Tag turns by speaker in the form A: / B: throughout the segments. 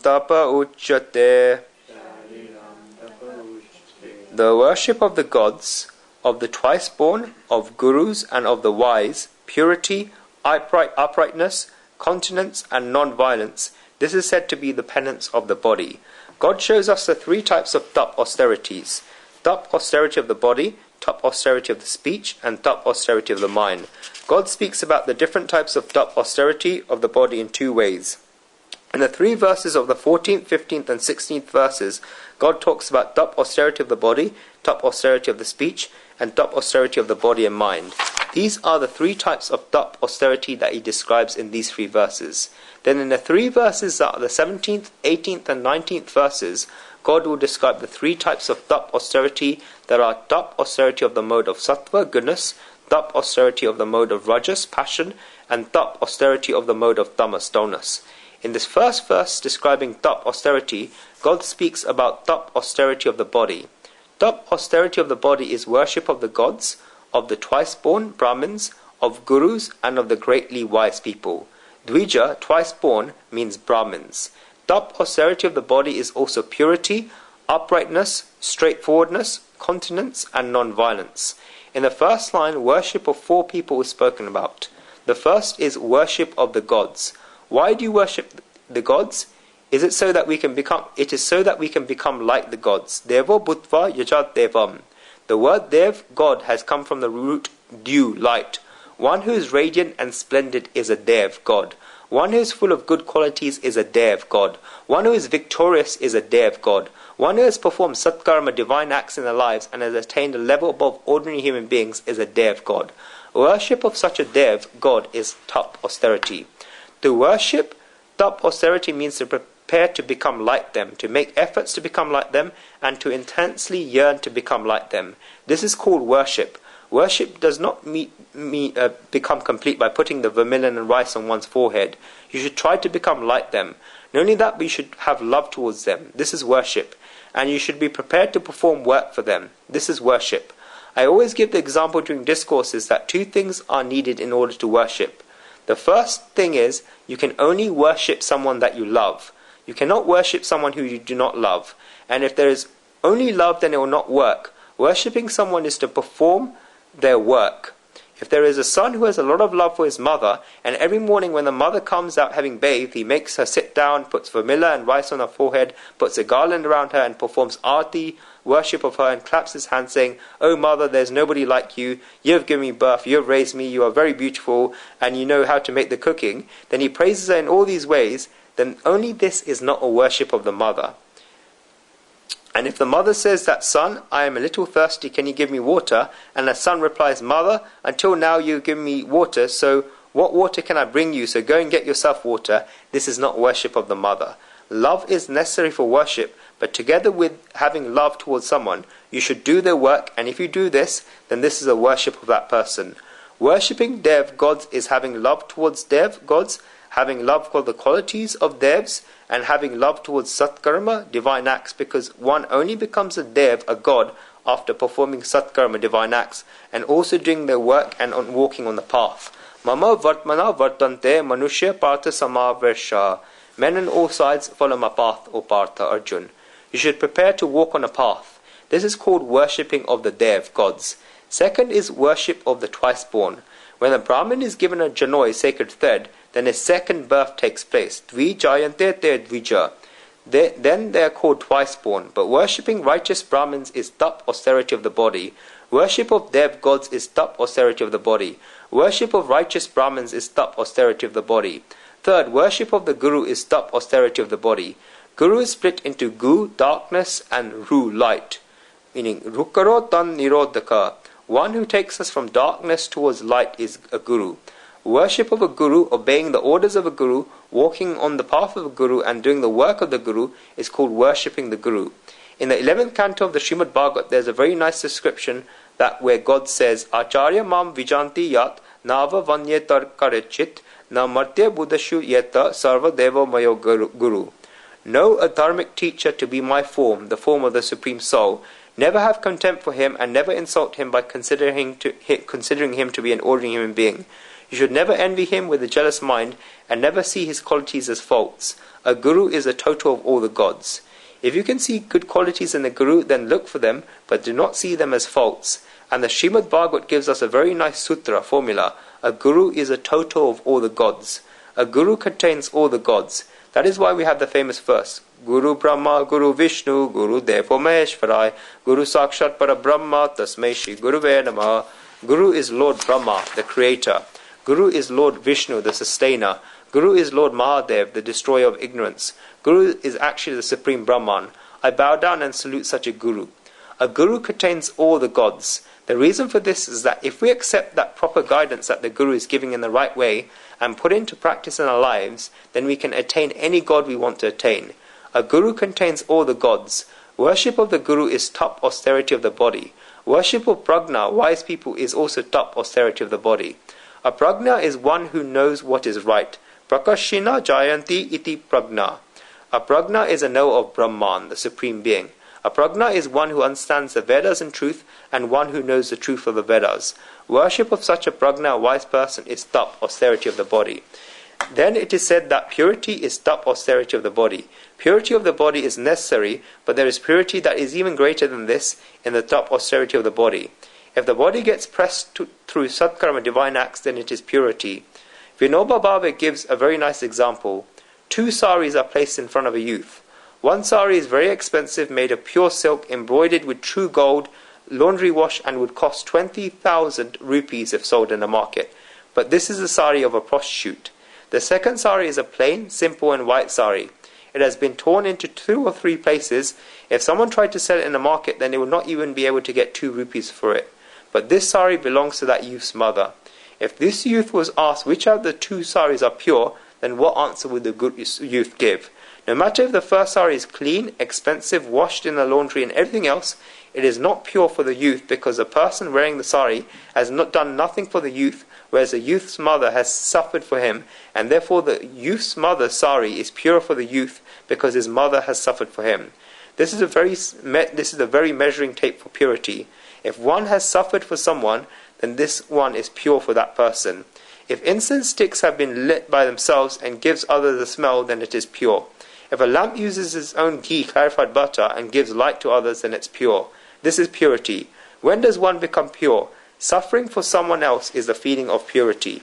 A: tapa uchyate. The worship of the gods, of the twice-born, of gurus and of the wise, purity, uprightness, continence and non-violence, this is said to be the penance of the body. God shows us the three types of tap austerities. Tap austerity of the body, tap austerity of the speech, and tap austerity of the mind. God speaks about the different types of tap austerity of the body in two ways. In the three verses of the 14th, 15th and 16th verses, God talks about tap austerity of the body, tap austerity of the speech, and tap austerity of the body and mind. These are the three types of tap austerity that he describes in these three verses. Then in the three verses that are the 17th, 18th and 19th verses, God will describe the three types of tap austerity that are tap austerity of the mode of sattva, goodness, tap austerity of the mode of rajas, passion, and tap austerity of the mode of tamas, dullness. In this first verse describing tap austerity, God speaks about tap austerity of the body. Tap austerity of the body is worship of the gods, of the twice-born Brahmins, of gurus, and of the greatly wise people. Dvija, twice-born, means Brahmins. Tap austerity of the body is also purity, uprightness, straightforwardness, continence, and non-violence. In the first line, worship of four people is spoken about. The first is worship of the gods. Why do you worship the gods? It is so that we can become like the gods. Devo bhutva yajat devam. The word dev, God, has come from the root dew, light. One who is radiant and splendid is a dev, God. One who is full of good qualities is a dev, God. One who is victorious is a dev, God. One who has performed satkarma, divine acts in their lives, and has attained a level above ordinary human beings is a dev, God. Worship of such a dev, God, is tap austerity. To worship tap austerity means to prepare to become like them, to make efforts to become like them, and to intensely yearn to become like them. This is called worship. Worship does not become complete by putting the vermilion and rice on one's forehead. You should try to become like them. Not only that, but you should have love towards them. This is worship. And you should be prepared to perform work for them. This is worship. I always give the example during discourses that two things are needed in order to worship. The first thing is, you can only worship someone that you love. You cannot worship someone who you do not love. And if there is only love, then it will not work. Worshipping someone is to perform their work. If there is a son who has a lot of love for his mother, and every morning when the mother comes out having bathed, he makes her sit down, puts vermilla and rice on her forehead, puts a garland around her, and performs arti, worship of her, and claps his hands saying, "Oh mother, there's nobody like you, you have given me birth, you have raised me, you are very beautiful, and you know how to make the cooking," then he praises her in all these ways, then only this is not a worship of the mother. And if the mother says that, "Son, I am a little thirsty, can you give me water?" And the son replies, "Mother, until now you've given me water, so what water can I bring you? So go and get yourself water." This is not worship of the mother. Love is necessary for worship, but together with having love towards someone, you should do their work, and if you do this, then this is a worship of that person. Worshipping Dev gods is having love towards Dev gods, having love for the qualities of Devs, and having love towards Satkarma, divine acts, because one only becomes a Dev, a god, after performing Satkarma, divine acts, and also doing their work and on walking on the path. Mama Vartmana Vartante Manushya Partha Samaversha. Men on all sides follow my path, O Partha Arjun. You should prepare to walk on a path. This is called worshipping of the Dev gods. Second is worship of the twice-born. When a Brahmin is given a janoi, sacred thread, then his second birth takes place. Dvi jayante te dvija. Then they are called twice-born. But worshipping righteous Brahmins is tap austerity of the body. Worship of Dev gods is tap austerity of the body. Worship of righteous Brahmins is tap austerity of the body. Third, worship of the Guru is tap austerity of the body. Guru is split into Gu, darkness, and Ru, light. Meaning, Rukaro tan nirodhaka. One who takes us from darkness towards light is a Guru. Worship of a Guru, obeying the orders of a Guru, walking on the path of a Guru, and doing the work of the Guru is called worshipping the Guru. In the 11th canto of the Srimad Bhagavad, there's a very nice description that where God says, "Acharya mam vijanti yat nava vanyetar karechit na martya buddhashu yeta sarva deva mayo guru." Know a dharmic teacher to be my form, the form of the Supreme Soul. Never have contempt for him, and never insult him by considering him to be an ordinary human being. You should never envy him with a jealous mind, and never see his qualities as faults. A guru is a total of all the gods. If you can see good qualities in the guru, then look for them, but do not see them as faults. And the Srimad Bhagavad gives us a very nice sutra formula. A guru is a total of all the gods. A guru contains all the gods. That is why we have the famous verse, Guru Brahma, Guru Vishnu, Guru Devo Maheshwarai, Guru Sakshat Para Brahma, Tasmai Shri Guruve Namaha. Guru is Lord Brahma, the creator. Guru is Lord Vishnu, the sustainer. Guru is Lord Mahadev, the destroyer of ignorance. Guru is actually the supreme Brahman. I bow down and salute such a guru. A guru contains all the gods. The reason for this is that if we accept that proper guidance that the guru is giving in the right way and put into practice in our lives, then we can attain any god we want to attain. A guru contains all the gods. Worship of the guru is top austerity of the body. Worship of prajna, wise people, is also top austerity of the body. A prajna is one who knows what is right. Prakashina jayanti iti prajna. A prajna is a knower of Brahman, the supreme being. A prajna is one who understands the Vedas in truth and one who knows the truth of the Vedas. Worship of such a prajna, wise person, is top austerity of the body. Then it is said that purity is top austerity of the body. Purity of the body is necessary, but there is purity that is even greater than this in the top austerity of the body. If the body gets pressed through sadkarma, divine acts, then it is purity. Vinoba Bhave gives a very nice example. 2 saris are placed in front of a youth. One sari is very expensive, made of pure silk, embroidered with true gold, laundry wash, and would cost 20,000 rupees if sold in the market. But this is the sari of a prostitute. The second sari is a plain, simple and white sari. It has been torn into 2 or 3 places. If someone tried to sell it in the market, then they would not even be able to get 2 rupees for it. But this sari belongs to that youth's mother. If this youth was asked which of the 2 saris are pure, then what answer would the good youth give? No matter if the first sari is clean, expensive, washed in the laundry and everything else, it is not pure for the youth, because the person wearing the sari has not done nothing for the youth, whereas the youth's mother has suffered for him, and therefore the youth's mother's sari is pure for the youth because his mother has suffered for him. This is a very measuring tape for purity. If one has suffered for someone, then this one is pure for that person. If incense sticks have been lit by themselves and gives others a smell, then it is pure. If a lamp uses its own ghee, clarified butter, and gives light to others, then it's pure. This is purity. When does one become pure? Suffering for someone else is the feeling of purity.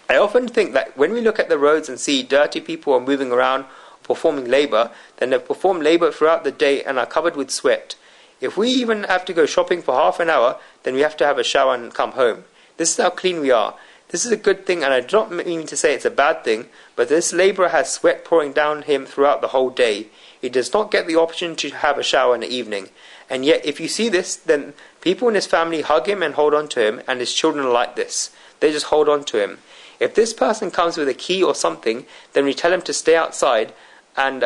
A: I often think that when we look at the roads and see dirty people are moving around, performing labor, then they perform labor throughout the day and are covered with sweat. If we even have to go shopping for half an hour, then we have to have a shower and come home. This is how clean we are. This is a good thing, and I do not mean to say it's a bad thing, but this labourer has sweat pouring down him throughout the whole day. He does not get the opportunity to have a shower in the evening. And yet, if you see this, then people in his family hug him and hold on to him, and his children are like this. They just hold on to him. If this person comes with a key or something, then we tell him to stay outside and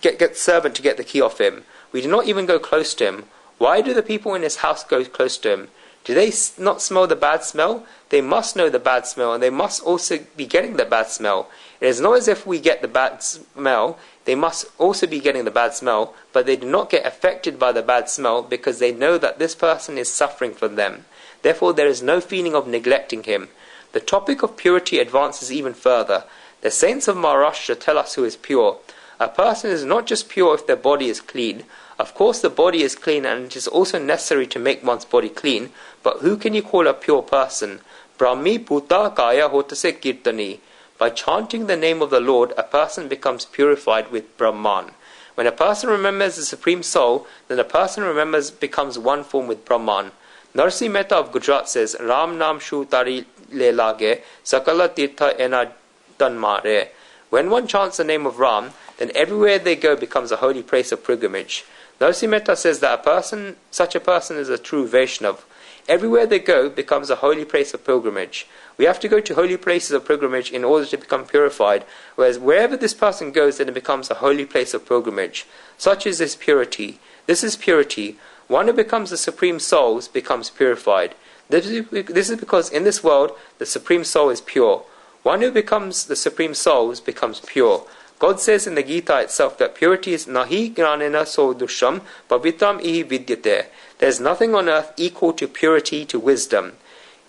A: get the servant to get the key off him. We do not even go close to him. Why do the people in his house go close to him? Do they not smell the bad smell? They must know the bad smell, and they must also be getting the bad smell. It is not as if we get the bad smell. They must also be getting the bad smell, but they do not get affected by the bad smell because they know that this person is suffering from them. Therefore, there is no feeling of neglecting him. The topic of purity advances even further. The saints of Maharashtra tell us who is pure. A person is not just pure if their body is clean. Of course the body is clean, and it is also necessary to make one's body clean, but who can you call a pure person? Brahmi Bhuta Kaya Hotase Kirtani. By chanting the name of the Lord, a person becomes purified with Brahman. When a person remembers the Supreme Soul, then a person becomes one form with Brahman. Narsi Mehta of Gujarat says, Ram Nam Shu Tari Le Lage, Sakala Tirtha Ena Tanmare. When one chants the name of Ram, then everywhere they go becomes a holy place of pilgrimage. Narsi Mehta says that such a person is a true Vaishnav. Everywhere they go becomes a holy place of pilgrimage. We have to go to holy places of pilgrimage in order to become purified, whereas wherever this person goes, then it becomes a holy place of pilgrimage. Such is this purity. This is purity. One who becomes the Supreme Soul becomes purified. This is because in this world, the Supreme Soul is pure. One who becomes the Supreme Soul becomes pure. God says in the Gita itself that purity is nahi gnanena sodusham pavitram ihi vidyate. There is nothing on earth equal to purity, to wisdom.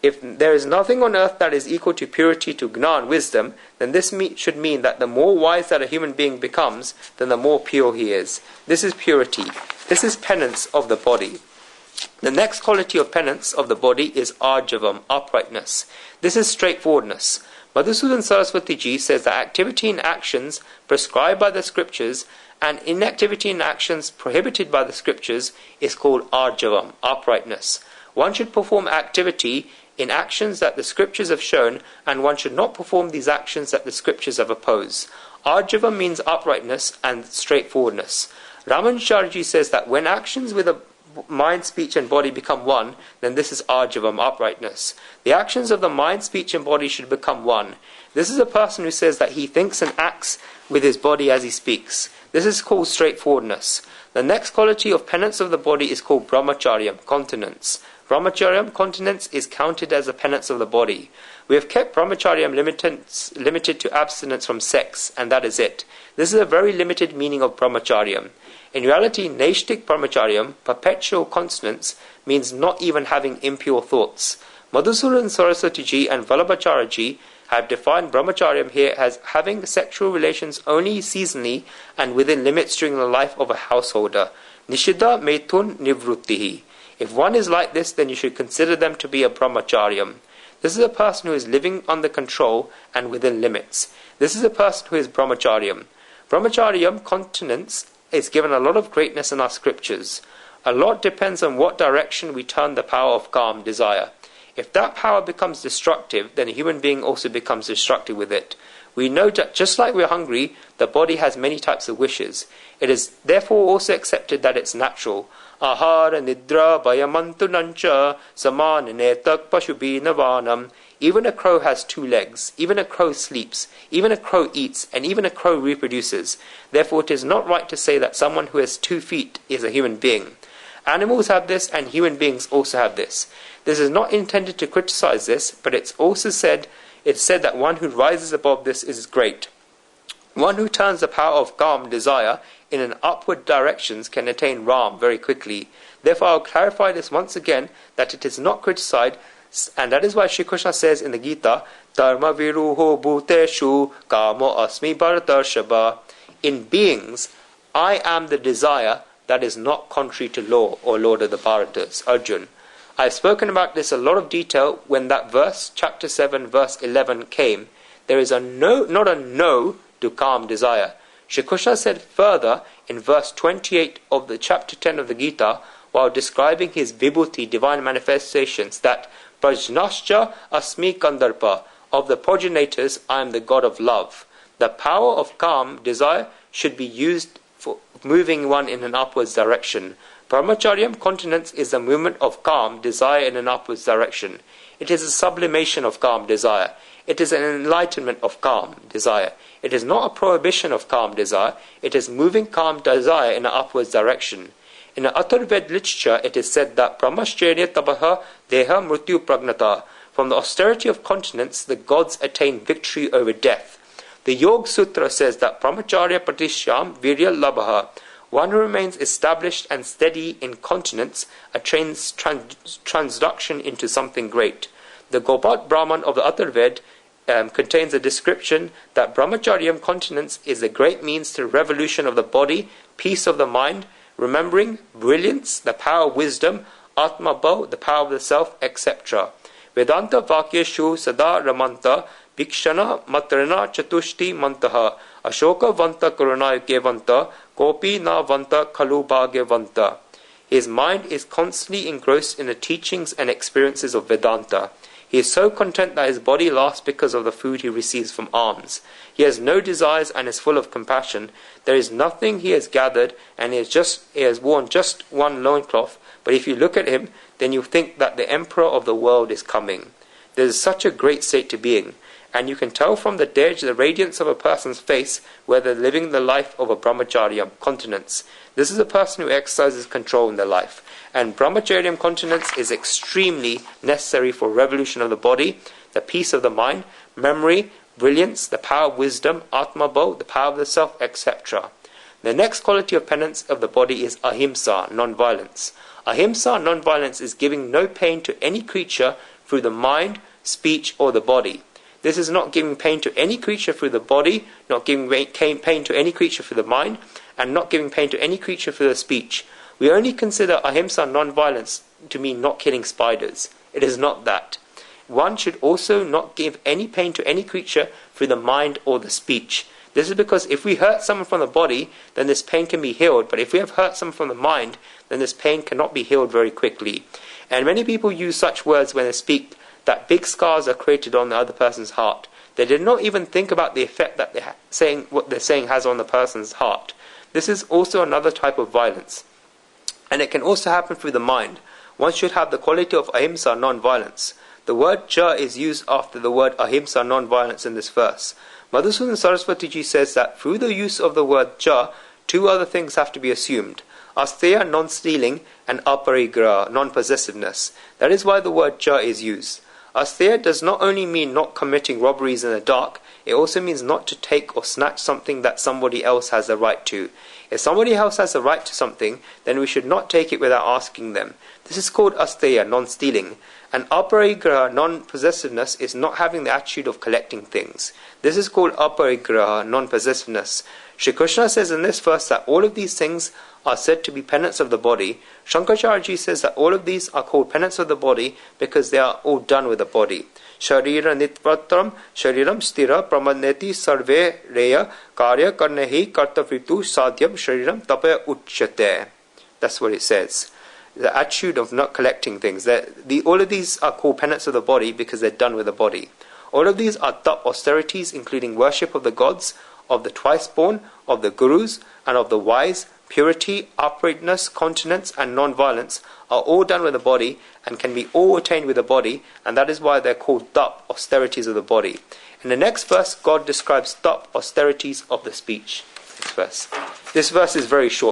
A: If there is nothing on earth that is equal to purity, to Gna and wisdom, then this should mean that the more wise that a human being becomes, then the more pure he is. This is purity. This is penance of the body. The next quality of penance of the body is arjavam, uprightness. This is straightforwardness. Madhusudan Saraswati Ji says that activity in actions prescribed by the scriptures and inactivity in actions prohibited by the scriptures is called arjavam, uprightness. One should perform activity in actions that the scriptures have shown, and one should not perform these actions that the scriptures have opposed. Arjava means uprightness and straightforwardness. Ramanujarji says that when actions with a mind, speech and body become one, then this is arjavam, uprightness. The actions of the mind, speech and body should become one. This is a person who says that he thinks and acts with his body as he speaks. This is called straightforwardness. The next quality of penance of the body is called brahmacharyam, continence. Brahmacharyam, continence, is counted as a penance of the body. We have kept brahmacharyam limited to abstinence from sex, and that is it. This is a very limited meaning of brahmacharyam. In reality, naishtik brahmacharyam, perpetual continence, means not even having impure thoughts. Madhusudan Saraswati Ji and Vallabhacharya Ji have defined brahmacharyam here as having sexual relations only seasonally and within limits during the life of a householder. Nishida metun nivruttihi. If one is like this, then you should consider them to be a brahmacharyam. This is a person who is living under control and within limits. This is a person who is brahmacharyam. Brahmacharyam, continence, is given a lot of greatness in our scriptures. A lot depends on what direction we turn the power of calm, desire. If that power becomes destructive, then a human being also becomes destructive with it. We know that just like we're hungry, the body has many types of wishes. It is therefore also accepted that it's natural. Ahara nidra bayamantu nancha samaninetak pashubina vanam. Even a crow has two legs. Even a crow sleeps. Even a crow eats. And even a crow reproduces. Therefore it is not right to say that someone who has 2 feet is a human being. Animals have this, and human beings also have this. This is not intended to criticize this, but it's said that one who rises above this is great. One who turns the power of calm, desire, in an upward directions can attain Ram very quickly. Therefore I'll clarify this once again, that it is not criticized, and that is why Shri Krishna says in the Gita, Dharma viruho bhuteshu kamo asmi bharatarshaba. In beings, I am the desire that is not contrary to law, or Lord of the Bharatas, Arjun. I have spoken about this a lot of detail when that verse, chapter 7, verse 11 came. There is not a no to calm desire. Shri Krishna said further in verse 28 of the chapter 10 of the Gita, while describing his vibhuti, divine manifestations, that Prajnascha asmi kandarpa, of the progenitors I am the god of love. The power of calm desire should be used for moving one in an upwards direction. Brahmacharyam, continence, is the movement of calm desire in an upwards direction. It is a sublimation of calm desire. It is an enlightenment of calm desire. It is not a prohibition of calm desire. It is moving calm desire in an upwards direction. In the Atharved literature, it is said that Brahmacharya tapaha deha mrityu pragnata. From the austerity of continence, the gods attain victory over death. The Yoga Sutra says that Brahmacharya pratishyam virya labhaha. One who remains established and steady in continence attains transduction into something great. The Gopat Brahman of the Atharved contains a description that Brahmacharyam, continence, is a great means to revolution of the body, peace of the mind, remembering, brilliance, the power of wisdom, Atma Bhav, the power of the self, etc. Vedanta Vakya Shu Sada Ramanta Bhikshana Matrana Chatushti Mantaha Ashoka Vanta Karunayake Vanta Gopi Na Vanta Kalu Bhagya Vanta. His mind is constantly engrossed in the teachings and experiences of Vedanta. He is so content that his body lasts because of the food he receives from alms. He has no desires and is full of compassion. There is nothing he has gathered, and he has worn just one loincloth. But if you look at him, then you think that the emperor of the world is coming. There is such a great state to being, and you can tell from the radiance of a person's face whether living the life of a brahmacharya, continence. This is a person who exercises control in their life. And brahmacharya continence is extremely necessary for revolution of the body, the peace of the mind, memory, brilliance, the power of wisdom, Atma Bhav, the power of the self, etc. The next quality of penance of the body is ahimsa, non-violence. Ahimsa, non-violence, is giving no pain to any creature through the mind, speech, or the body. This is not giving pain to any creature through the body, not giving pain to any creature through the mind, and not giving pain to any creature through the speech. We only consider ahimsa non-violence to mean not killing spiders. It is not that. One should also not give any pain to any creature through the mind or the speech. This is because if we hurt someone from the body, then this pain can be healed. But if we have hurt someone from the mind, then this pain cannot be healed very quickly. And many people use such words when they speak that big scars are created on the other person's heart. They did not even think about the effect that what they're saying has on the person's heart. This is also another type of violence. And it can also happen through the mind. One should have the quality of ahimsa, non-violence. The word ja is used after the word ahimsa, non-violence in this verse. Madhusudan Saraswati ji says that through the use of the word ja, two other things have to be assumed. Asteya, non-stealing, and aparigraha, non-possessiveness. That is why the word ja is used. Asteya does not only mean not committing robberies in the dark, it also means not to take or snatch something that somebody else has the right to. If somebody else has the right to something, then we should not take it without asking them. This is called asteya, non-stealing. And aparigraha, non-possessiveness, is not having the attitude of collecting things. This is called aparigraha, non-possessiveness. Shri Krishna says in this verse that all of these things are said to be penance of the body. Shankaracharya says that all of these are called penance of the body because they are all done with the body. Sharira nitpratram, shariram stira, pramadneti sarve reya, karya karnehi kartavritu sadhyam shariram tapaya uchyate. That's what it says. The attitude of not collecting things. All of these are called penance of the body because they're done with the body. All of these are tap austerities, including worship of the gods, of the twice-born, of the gurus, and of the wise. Purity, uprightness, continence, and non-violence are all done with the body and can be all attained with the body, and that is why they're called tap austerities of the body. In the next verse, God describes tap austerities of the speech. This verse is very short.